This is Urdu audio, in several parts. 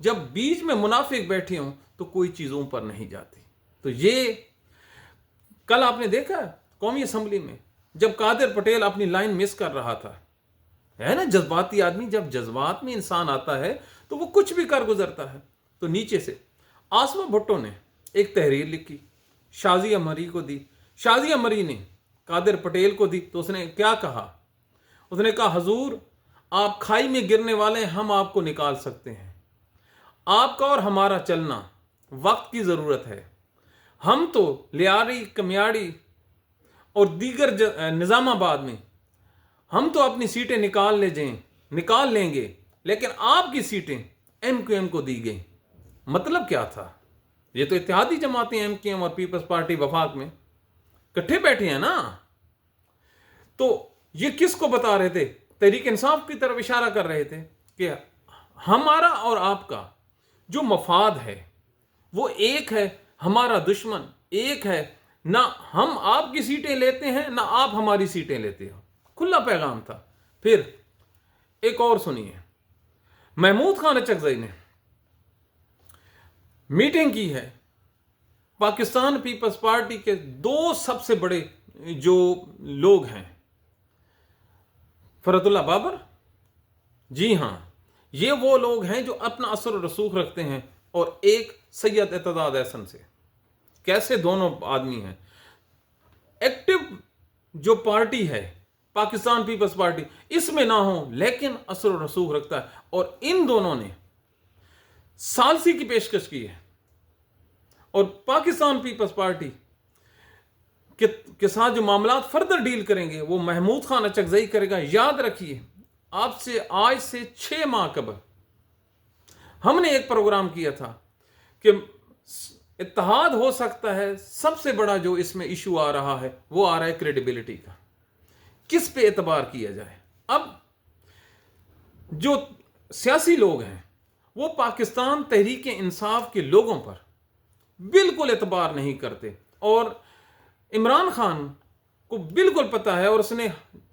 جب بیچ میں منافق بیٹھے ہوں تو کوئی چیزوں پر نہیں جاتی. تو یہ کل آپ نے دیکھا قومی اسمبلی میں جب قادر پٹیل اپنی لائن مس کر رہا تھا, ہے نا جذباتی آدمی, جب جذبات میں انسان آتا ہے تو وہ کچھ بھی کر گزرتا ہے. تو نیچے سے آسما بھٹو نے ایک تحریر لکھی, شازیہ مری کو دی. شازیہ مری نے قادر پٹیل کو دی تو اس نے کیا کہا؟ اس نے کہا حضور آپ کھائی میں گرنے والے ہیں, ہم آپ کو نکال سکتے ہیں. آپ کا اور ہمارا چلنا وقت کی ضرورت ہے. ہم تو لیاری, کمیاڑی اور دیگر نظام آباد میں ہم تو اپنی سیٹیں نکال لیں گے, لیکن آپ کی سیٹیں ایم کیو ایم کو دی گئیں. مطلب کیا تھا؟ یہ تو اتحادی جماعتیں ایم کیو ایم اور پیپلز پارٹی وفاق میں کٹھے بیٹھے ہیں نا. تو یہ کس کو بتا رہے تھے؟ تحریک انصاف کی طرف اشارہ کر رہے تھے کہ ہمارا اور آپ کا جو مفاد ہے وہ ایک ہے, ہمارا دشمن ایک ہے. نہ ہم آپ کی سیٹیں لیتے ہیں نہ آپ ہماری سیٹیں لیتے ہو. کھلا پیغام تھا. پھر ایک اور سنیے, محمود خان اچکزئی نے میٹنگ کی ہے پاکستان پیپلز پارٹی کے دو سب سے بڑے جو لوگ ہیں, فرحت اللہ بابر, جی ہاں یہ وہ لوگ ہیں جو اپنا اثر و رسوخ رکھتے ہیں, اور ایک سید اعتداد احسن سے. کیسے دونوں آدمی ہیں. ایکٹیو جو پارٹی ہے پاکستان پیپلز پارٹی اس میں نہ ہو لیکن اثر و رسوخ رکھتا ہے. اور ان دونوں نے ثالثی کی پیشکش کی ہے, اور پاکستان پیپلز پارٹی کے ساتھ جو معاملات فردر ڈیل کریں گے وہ محمود خان اچکزئی کرے گا. یاد رکھیے آپ سے آج سے 6 ماہ قبل ہم نے ایک پروگرام کیا تھا کہ اتحاد ہو سکتا ہے. سب سے بڑا جو اس میں ایشو آ رہا ہے وہ آ رہا ہے کریڈیبلٹی کا, کس پہ اعتبار کیا جائے. اب جو سیاسی لوگ ہیں وہ پاکستان تحریک انصاف کے لوگوں پر بالکل اعتبار نہیں کرتے, اور عمران خان کو بالکل پتہ ہے, اور اس نے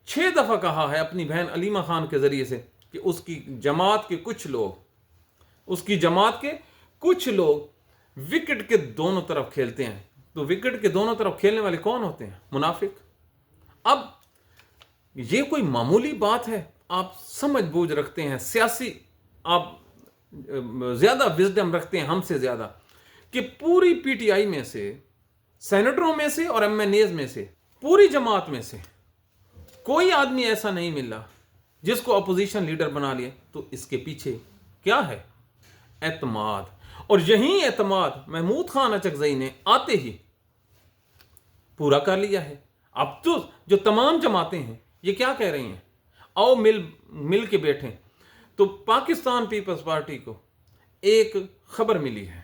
6 دفعہ کہا ہے اپنی بہن علیمہ خان کے ذریعے سے کہ اس کی جماعت کے کچھ لوگ وکٹ کے دونوں طرف کھیلتے ہیں. تو وکٹ کے دونوں طرف کھیلنے والے کون ہوتے ہیں؟ منافق. اب یہ کوئی معمولی بات ہے؟ آپ سمجھ بوجھ رکھتے ہیں, سیاسی آپ زیادہ وزڈم رکھتے ہیں ہم سے زیادہ, کہ پوری پی ٹی آئی میں سے, سینیٹروں میں سے اور ایم این ایز میں سے, پوری جماعت میں سے کوئی آدمی ایسا نہیں ملا جس کو اپوزیشن لیڈر بنا لیا. تو اس کے پیچھے کیا ہے؟ اعتماد. اور یہی اعتماد محمود خان اچکزئی نے آتے ہی پورا کر لیا ہے. اب تو جو تمام جماعتیں ہیں یہ کیا کہہ رہی ہیں؟ آؤ مل کے بیٹھیں. تو پاکستان پیپلز پارٹی کو ایک خبر ملی ہے.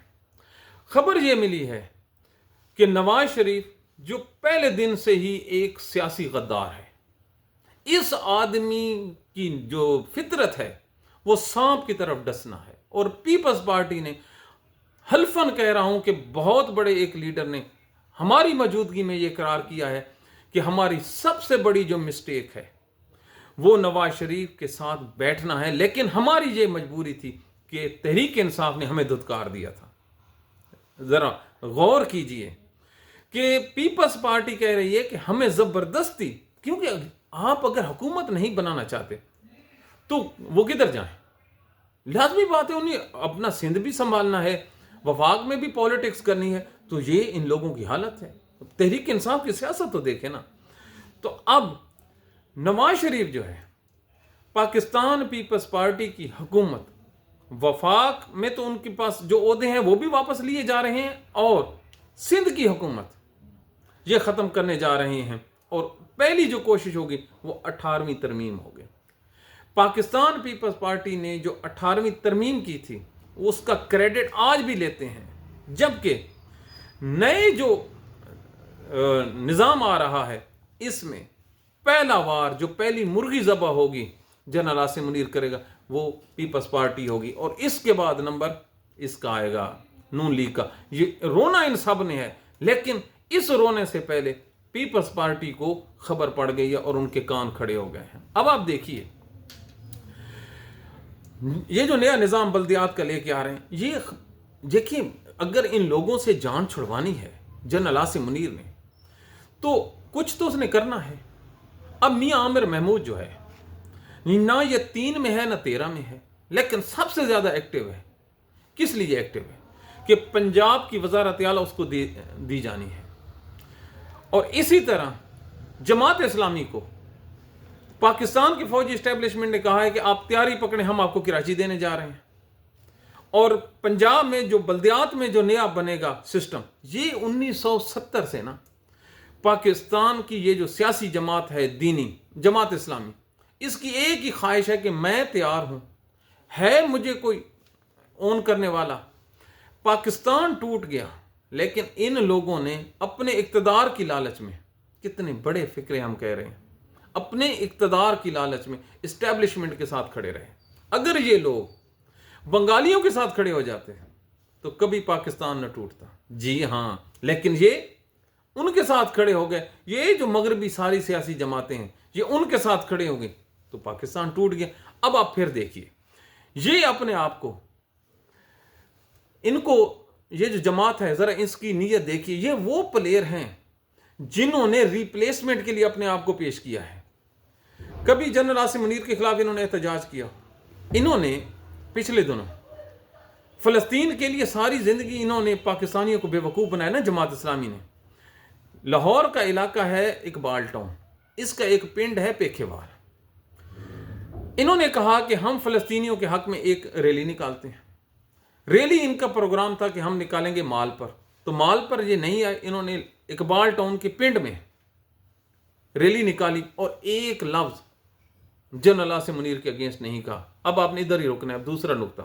خبر یہ ملی ہے کہ نواز شریف جو پہلے دن سے ہی ایک سیاسی غدار ہے, اس آدمی کی جو فطرت ہے وہ سانپ کی طرف ڈسنا ہے. اور پیپلز پارٹی نے حلفاً کہہ رہا ہوں کہ بہت بڑے ایک لیڈر نے ہماری موجودگی میں یہ اقرار کیا ہے کہ ہماری سب سے بڑی جو مسٹیک ہے وہ نواز شریف کے ساتھ بیٹھنا ہے, لیکن ہماری یہ مجبوری تھی کہ تحریک انصاف نے ہمیں دھتکار دیا تھا. ذرا غور کیجئے کہ پیپلز پارٹی کہہ رہی ہے کہ ہمیں زبردستی, کیونکہ آپ اگر حکومت نہیں بنانا چاہتے تو وہ کدھر جائیں؟ لازمی بات ہے انہیں اپنا سندھ بھی سنبھالنا ہے, وفاق میں بھی پالیٹکس کرنی ہے. تو یہ ان لوگوں کی حالت ہے. تحریک انصاف کی سیاست تو دیکھیں نا. تو اب نواز شریف جو ہے پاکستان پیپلز پارٹی کی حکومت, وفاق میں تو ان کے پاس جو عہدے ہیں وہ بھی واپس لیے جا رہے ہیں, اور سندھ کی حکومت یہ ختم کرنے جا رہے ہیں. اور پہلی جو کوشش ہوگی وہ 18ویں ترمیم ہوگی. پاکستان پیپلز پارٹی نے جو 18ویں ترمیم کی تھی اس کا کریڈٹ آج بھی لیتے ہیں, جبکہ نئے جو نظام آ رہا ہے اس میں پہلا وار جو پہلی مرغی ذبح ہوگی جنرل عاصم منیر کرے گا وہ پیپلز پارٹی ہوگی, اور اس کے بعد نمبر اس کا آئے گا نون لیگ کا. یہ رونا ان سب نے ہے, لیکن اس رونے سے پہلے پیپلز پارٹی کو خبر پڑ گئی ہے اور ان کے کان کھڑے ہو گئے ہیں. اب آپ دیکھیے یہ جو نیا نظام بلدیات کا لے کے آ رہے ہیں، یہ دیکھیں، اگر ان لوگوں سے جان چھڑوانی ہے جنرل عاصم منیر نے، تو کچھ تو اس نے کرنا ہے۔ اب میاں عامر محمود جو ہے، نہ یہ 3 میں ہے نہ 13 میں ہے، لیکن سب سے زیادہ ایکٹیو ہے۔ کس لیے ایکٹیو ہے؟ کہ پنجاب کی وزارت اعلیٰ اس کو دی جانی ہے۔ اور اسی طرح جماعت اسلامی کو پاکستان کی فوجی اسٹیبلشمنٹ نے کہا ہے کہ آپ تیاری پکڑیں، ہم آپ کو کراچی دینے جا رہے ہیں۔ اور پنجاب میں جو بلدیات میں جو نیا بنے گا سسٹم، یہ 1970 سے نا پاکستان کی یہ جو سیاسی جماعت ہے، دینی جماعت اسلامی، اس کی ایک ہی خواہش ہے کہ میں تیار ہوں، ہے مجھے کوئی اون کرنے والا۔ پاکستان ٹوٹ گیا، لیکن ان لوگوں نے اپنے اقتدار کی لالچ میں، کتنے بڑے فکرے ہم کہہ رہے ہیں، اپنے اقتدار کی لالچ میں اسٹیبلشمنٹ کے ساتھ کھڑے رہے۔ اگر یہ لوگ بنگالیوں کے ساتھ کھڑے ہو جاتے ہیں تو کبھی پاکستان نہ ٹوٹتا۔ جی ہاں، لیکن یہ ان کے ساتھ کھڑے ہو گئے، یہ جو مغربی ساری سیاسی جماعتیں ہیں، یہ ان کے ساتھ کھڑے ہو گئے تو پاکستان ٹوٹ گیا۔ اب آپ پھر دیکھیے، یہ اپنے آپ کو، ان کو، یہ جو جماعت ہے، ذرا اس کی نیت دیکھیے، یہ وہ پلیئر ہیں جنہوں نے ریپلیسمنٹ کے لیے اپنے آپ کو پیش کیا ہے۔ کبھی جنرل عاصم منیر کے خلاف انہوں نے احتجاج کیا، انہوں نے پچھلے دنوں فلسطین کے لیے ساری زندگی انہوں نے پاکستانیوں کو بے وقوف بنایا نا جماعت اسلامی نے۔ لاہور کا علاقہ ہے اقبال ٹاؤن، اس کا ایک پنڈ ہے پیکھیوار۔ انہوں نے کہا کہ ہم فلسطینیوں کے حق میں ایک ریلی نکالتے ہیں۔ ریلی ان کا پروگرام تھا کہ ہم نکالیں گے مال پر، تو مال پر یہ نہیں آئے، انہوں نے اقبال ٹاؤن کے پنڈ میں ریلی نکالی اور ایک لفظ جنرل عاصم منیر کے اگینسٹ نہیں کہا۔ اب آپ نے ادھر ہی رکنا ہے۔ اب دوسرا نقطہ،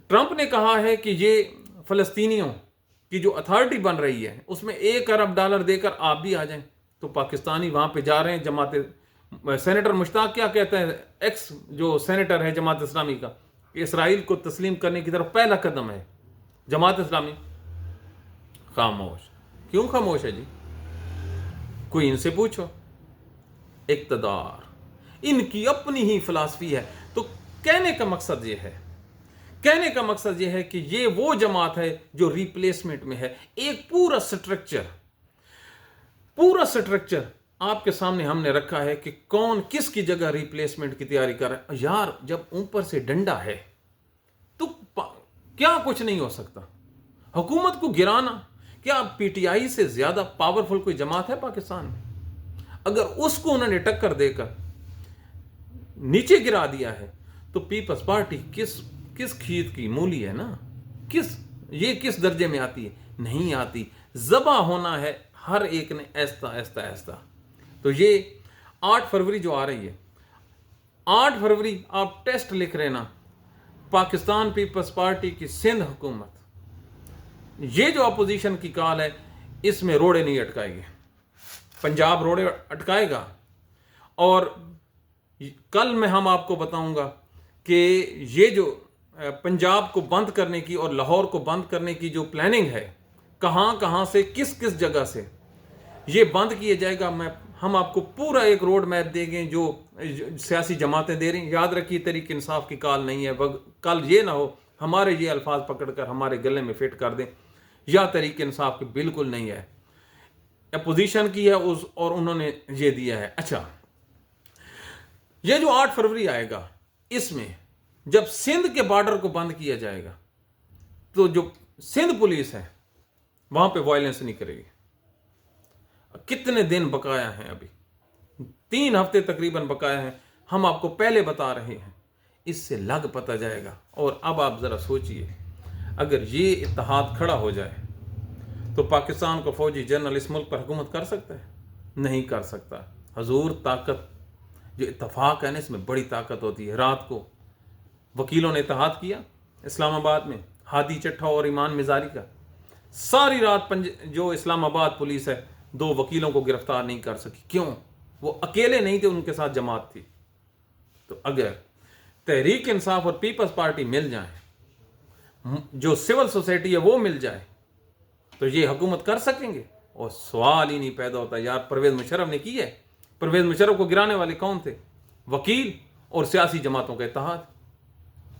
ٹرمپ نے کہا ہے کہ یہ فلسطینیوں کی جو اتھارٹی بن رہی ہے اس میں $1 ارب دے کر آپ بھی آ جائیں، تو پاکستانی وہاں پہ جا رہے ہیں۔ جماعت سینیٹر مشتاق کیا کہتے ہیں، ایکس جو سینیٹر ہے جماعت اسلامی کا، کہ اسرائیل کو تسلیم کرنے کی طرف پہلا قدم ہے۔ جماعت اسلامی خاموش۔ کیوں خاموش ہے جی؟ کوئی ان سے پوچھو۔ اقتدار، ان کی اپنی ہی فلسفی ہے۔ تو کہنے کا مقصد یہ ہے کہ یہ وہ جماعت ہے جو ریپلیسمنٹ میں ہے۔ ایک پورا سٹرکچر آپ کے سامنے ہم نے رکھا ہے کہ کون کس کی جگہ ریپلیسمنٹ کی تیاری کر رہا ہے۔ یار، جب اوپر سے ڈنڈا ہے تو کیا کچھ نہیں ہو سکتا۔ حکومت کو گرانا، کیا پی ٹی آئی سے زیادہ پاورفل کوئی جماعت ہے پاکستان میں؟ اگر اس کو انہوں نے ٹکر دے کر نیچے گرا دیا ہے تو پیپلز پارٹی کس کھیت کی مولی ہے نا؟ یہ کس درجے میں آتی ہے؟ نہیں آتی۔ ذبح ہونا ہے ہر ایک نے، ایستا۔ تو یہ 8 فروری جو آ رہی ہے، 8 فروری آپ ٹیسٹ لکھ رہے نا، پاکستان پیپلز پارٹی کی سندھ حکومت یہ جو اپوزیشن کی کال ہے، اس میں روڑے نہیں اٹکائے گی۔ پنجاب روڑے اٹکائے گا۔ اور کل میں ہم آپ کو بتاؤں گا کہ یہ جو پنجاب کو بند کرنے کی اور لاہور کو بند کرنے کی جو پلاننگ ہے، کہاں سے، کس جگہ سے یہ بند کیا جائے گا، ہم آپ کو پورا ایک روڈ میپ دیں گے جو سیاسی جماعتیں دے رہی ہیں۔ یاد رکھیے، تحریک انصاف کی کال نہیں ہے۔ کل یہ نہ ہو ہمارے یہ الفاظ پکڑ کر ہمارے گلے میں فٹ کر دیں، یا تحریک انصاف کی بالکل نہیں ہے، اپوزیشن کی ہے، اور انہوں نے یہ دیا ہے۔ اچھا، یہ جو 8 فروری آئے گا، اس میں جب سندھ کے بارڈر کو بند کیا جائے گا تو جو سندھ پولیس ہے وہاں پہ وائلنس نہیں کرے گی۔ کتنے دن بقایا ہیں؟ ابھی 3 ہفتے تقریباً بقایا ہیں۔ ہم آپ کو پہلے بتا رہے ہیں، اس سے لگ پتہ جائے گا۔ اور اب آپ ذرا سوچئے، اگر یہ اتحاد کھڑا ہو جائے تو پاکستان کو فوجی جنرل اس ملک پر حکومت کر سکتا ہے؟ نہیں کر سکتا۔ حضور، طاقت جو اتفاق ہے نا، اس میں بڑی طاقت ہوتی ہے۔ رات کو وکیلوں نے اتحاد کیا اسلام آباد میں، ہادی چٹھا اور ایمان مزاری کا، ساری رات جو اسلام آباد پولیس ہے 2 وکیلوں کو گرفتار نہیں کر سکی۔ کیوں؟ وہ اکیلے نہیں تھے، ان کے ساتھ جماعت تھی۔ تو اگر تحریک انصاف اور پیپلز پارٹی مل جائیں، جو سول سوسائٹی ہے وہ مل جائے، تو یہ حکومت کر سکیں گے؟ اور سوال ہی نہیں پیدا ہوتا۔ یار، پرویز مشرف نے کی ہے۔ پرویز مشرف کو گرانے والے کون تھے؟ وکیل اور سیاسی جماعتوں کا اتحاد،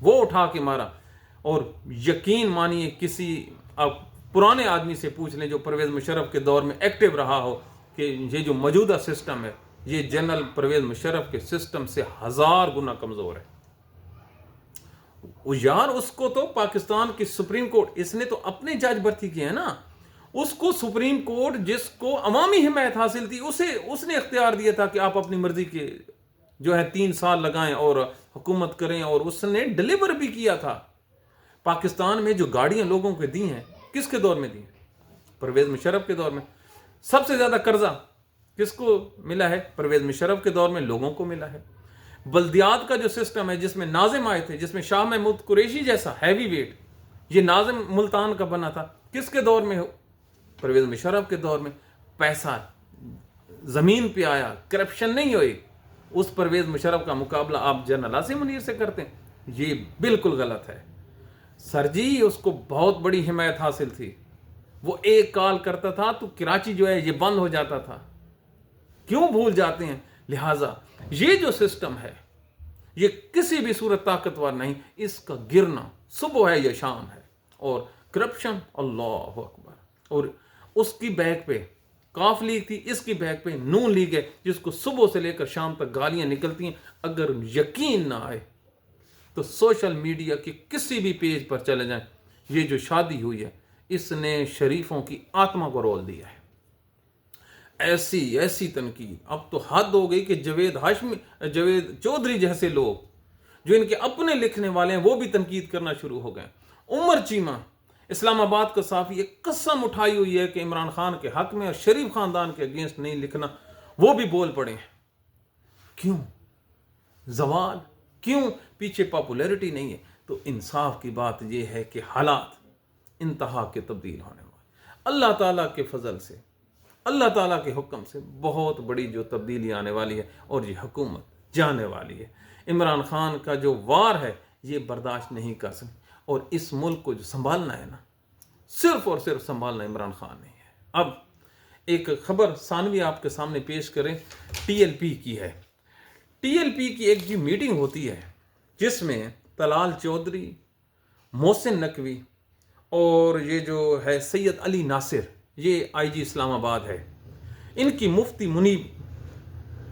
وہ اٹھا کے مارا. اور یقین مانیے کسی آپ پرانے آدمی سے پوچھ لیں جو پرویز مشرف کے دور میں ایکٹیو رہا ہو کہ یہ جو موجودہ سسٹم ہے یہ جنرل پرویز مشرف کے سسٹم سے 1000 گنا کمزور ہے. یار اس کو تو پاکستان کی سپریم کورٹ، اس نے تو اپنے جج بھرتی کیے ہیں نا، اس کو سپریم کورٹ جس کو عوامی حمایت حاصل تھی اس نے اختیار دیا تھا کہ آپ اپنی مرضی کے جو ہے 3 سال لگائیں اور حکومت کریں، اور اس نے ڈیلیور بھی کیا تھا. پاکستان میں جو گاڑیاں لوگوں کو دی ہیں کس کے دور میں دی ہیں؟ پرویز مشرف کے دور میں. سب سے زیادہ قرضہ کس کو ملا ہے؟ پرویز مشرف کے دور میں لوگوں کو ملا ہے. بلدیات کا جو سسٹم ہے جس میں ناظم آئے تھے، جس میں شاہ محمود قریشی جیسا ہیوی ویٹ، یہ ناظم ملتان کا بنا تھا، کس کے دور میں ہو؟ پرویز مشرف کے دور میں. پیسہ زمین پہ آیا، کرپشن نہیں ہوئی. اس پرویز مشرف کا مقابلہ آپ جنرل عاصم منیر سے کرتے ہیں، یہ بالکل غلط ہے. سر جی اس کو بہت بڑی حمایت حاصل تھی، وہ ایک کال کرتا تھا تو کراچی جو ہے یہ بند ہو جاتا تھا. کیوں بھول جاتے ہیں؟ لہٰذا یہ جو سسٹم ہے یہ کسی بھی صورت طاقتور نہیں، اس کا گرنا صبح ہے یا شام ہے. اور کرپشن اللہ اکبر. اور اس کی بیک پہ کاف لیگ تھی، اس کی بیک پہ نون لیگ ہے جس کو صبح سے لے کر شام تک گالیاں نکلتی ہیں. اگر یقین نہ آئے تو سوشل میڈیا کے کسی بھی پیج پر چلے جائیں، یہ جو شادی ہوئی ہے اس نے شریفوں کی آتما کو رول دیا ہے. ایسی تنقید اب تو حد ہو گئی کہ جاوید چودھری جیسے لوگ جو ان کے اپنے لکھنے والے ہیں وہ بھی تنقید کرنا شروع ہو گئے. عمر چیمہ اسلام آباد کا صحافی ایک قسم اٹھائی ہوئی ہے کہ عمران خان کے حق میں اور شریف خاندان کے اگینسٹ نہیں لکھنا، وہ بھی بول پڑے ہیں. کیوں؟ زوال کیوں؟ پیچھے پاپولیرٹی نہیں ہے. تو انصاف کی بات یہ ہے کہ حالات انتہا کے تبدیل ہونے والے، اللہ تعالیٰ کے فضل سے، اللہ تعالیٰ کے حکم سے بہت بڑی جو تبدیلی آنے والی ہے اور یہ حکومت جانے والی ہے. عمران خان کا جو وار ہے یہ برداشت نہیں کر سکتے، اور اس ملک کو جو سنبھالنا ہے نا، صرف اور صرف سنبھالنا عمران خان نہیں ہے. اب ایک خبر ثانوی آپ کے سامنے پیش کریں، ٹی ایل پی کی ہے. ٹی ایل پی کی ایک جو میٹنگ ہوتی ہے جس میں طلال چودھری، محسن نقوی اور یہ جو ہے سید علی ناصر، یہ آئی جی اسلام آباد ہے، ان کی مفتی منیب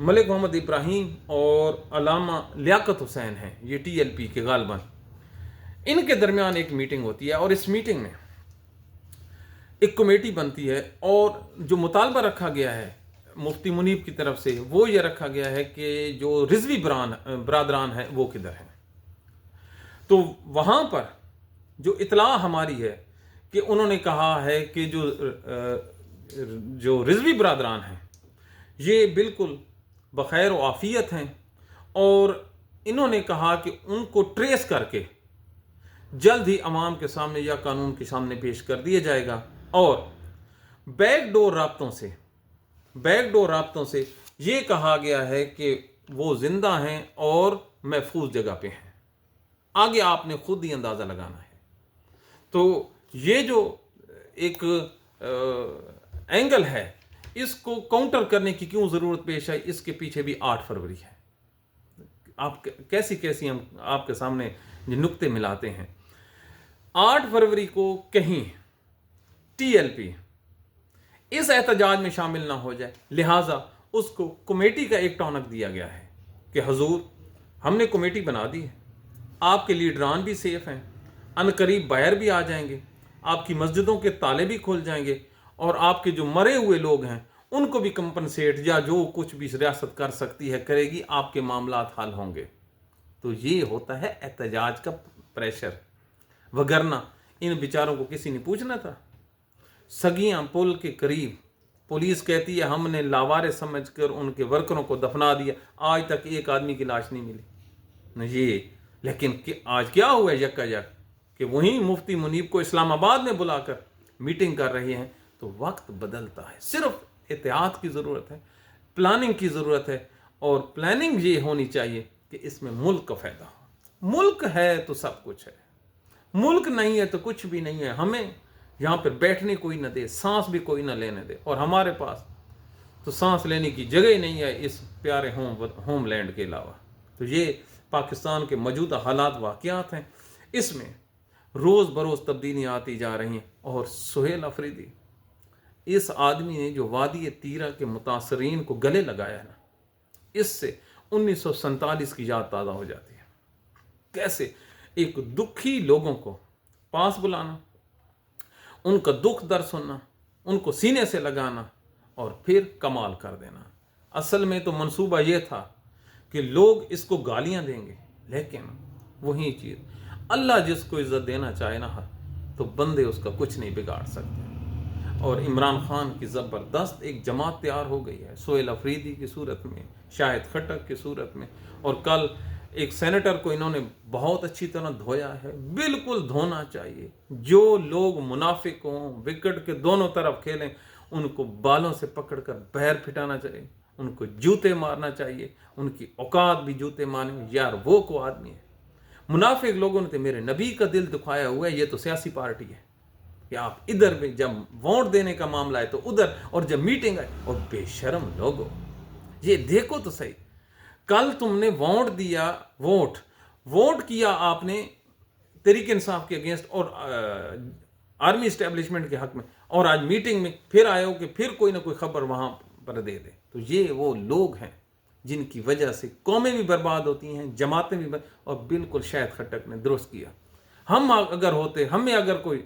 ملک محمد ابراہیم اور علامہ لیاقت حسین ہیں، یہ ٹی ایل پی کے غالباً. ان کے درمیان ایک میٹنگ ہوتی ہے اور اس میٹنگ میں ایک کمیٹی بنتی ہے، اور جو مطالبہ رکھا گیا ہے مفتی منیب کی طرف سے وہ یہ رکھا گیا ہے کہ جو رضوی برادران ہیں وہ کدھر ہیں. تو وہاں پر جو اطلاع ہماری ہے کہ انہوں نے کہا ہے کہ جو رضوی برادران ہیں یہ بالکل بخیر و عافیت ہیں، اور انہوں نے کہا کہ ان کو ٹریس کر کے جلد ہی عوام کے سامنے یا قانون کے سامنے پیش کر دیا جائے گا. اور بیک ڈور رابطوں سے یہ کہا گیا ہے کہ وہ زندہ ہیں اور محفوظ جگہ پہ ہیں. آگے آپ نے خود ہی اندازہ لگانا ہے. تو یہ جو ایک اینگل ہے اس کو کاؤنٹر کرنے کی کیوں ضرورت پیش آئی، اس کے پیچھے بھی 8 فروری ہے. آپ کیسی ہم آپ کے سامنے یہ نقطے ملاتے ہیں. 8 فروری کو کہیں ٹی ایل پی اس احتجاج میں شامل نہ ہو جائے، لہٰذا اس کو کمیٹی کا ایک ٹونک دیا گیا ہے کہ حضور ہم نے کمیٹی بنا دی ہے، آپ کے لیڈران بھی سیف ہیں، عنقریب باہر بھی آ جائیں گے، آپ کی مسجدوں کے تالے بھی کھل جائیں گے، اور آپ کے جو مرے ہوئے لوگ ہیں ان کو بھی کمپنسیٹ یا جو کچھ بھی ریاست کر سکتی ہے کرے گی، آپ کے معاملات حل ہوں گے. تو یہ ہوتا ہے احتجاج کا پریشر، وگرنہ ان بیچاروں کو کسی نے پوچھنا تھا. سگیاں پل کے قریب پولیس کہتی ہے ہم نے لاوارث سمجھ کر ان کے ورکروں کو دفنا دیا، آج تک ایک آدمی کی لاش نہیں ملی. یہ لیکن آج کیا ہوا ہے یکا یک کہ وہیں مفتی منیب کو اسلام آباد میں بلا کر میٹنگ کر رہے ہیں. تو وقت بدلتا ہے، صرف احتیاط کی ضرورت ہے، پلاننگ کی ضرورت ہے، اور پلاننگ یہ ہونی چاہیے کہ اس میں ملک کا فائدہ ہو. ملک ہے تو سب کچھ ہے، ملک نہیں ہے تو کچھ بھی نہیں ہے. ہمیں یہاں پر بیٹھنے کوئی نہ دے، سانس بھی کوئی نہ لینے دے، اور ہمارے پاس تو سانس لینے کی جگہ ہی نہیں ہے اس پیارے ہوم لینڈ کے علاوہ. تو یہ پاکستان کے موجودہ حالات واقعات ہیں، اس میں روز بروز تبدیلیاں آتی جا رہی ہیں. اور سہیل افریدی اس آدمی نے جو وادی تیرہ کے متاثرین کو گلے لگایا نا، اس سے 1947 کی یاد تازہ ہو جاتی ہے. کیسے ایک دکھی لوگوں کو پاس بلانا، ان کا دکھ درد سننا، ان کو سینے سے لگانا اور پھر کمال کر دینا. اصل میں تو منصوبہ یہ تھا کہ لوگ اس کو گالیاں دیں گے، لیکن وہی چیز اللہ جس کو عزت دینا چاہے نا تو بندے اس کا کچھ نہیں بگاڑ سکتے. اور عمران خان کی زبردست ایک جماعت تیار ہو گئی ہے، سہیل افریدی کی صورت میں، شاہد خٹک کی صورت میں، اور کل ایک سینیٹر کو انہوں نے بہت اچھی طرح دھویا ہے. بالکل دھونا چاہیے. جو لوگ منافق ہوں، وکٹ کے دونوں طرف کھیلیں، ان کو بالوں سے پکڑ کر بہر پھٹانا چاہیے، ان کو جوتے مارنا چاہیے. ان کی اوقات بھی جوتے مارنے. یار وہ کو آدمی ہے. منافق لوگوں نے تو میرے نبی کا دل دکھایا ہوا ہے. یہ تو سیاسی پارٹی ہے کہ آپ ادھر میں جب ووٹ دینے کا معاملہ ہے تو ادھر، اور جب میٹنگ ہے، اور بے شرم لوگوں یہ دیکھو تو صحیح. کل تم نے ووٹ دیا، ووٹ کیا آپ نے تحریک انصاف کے اگینسٹ اور آرمی اسٹیبلشمنٹ کے حق میں، اور آج میٹنگ میں پھر آئے ہو کہ پھر کوئی نہ کوئی خبر وہاں پر دے دے. تو یہ وہ لوگ ہیں جن کی وجہ سے قومیں بھی برباد ہوتی ہیں، جماعتیں بھی اور بالکل شاہد خٹک نے درست کیا. ہم اگر ہوتے، ہمیں اگر کوئی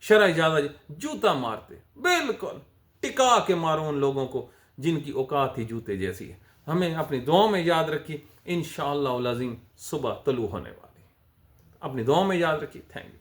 شرع اجازت جوتا مارتے، بالکل ٹکا کے مارو ان لوگوں کو جن کی اوقات ہی جوتے جیسی ہے. ہمیں اپنی دعاؤں میں یاد رکھیے. انشاءاللہ العظیم صبح طلوع ہونے والی. اپنی دعاؤں میں یاد رکھیے. Thank you.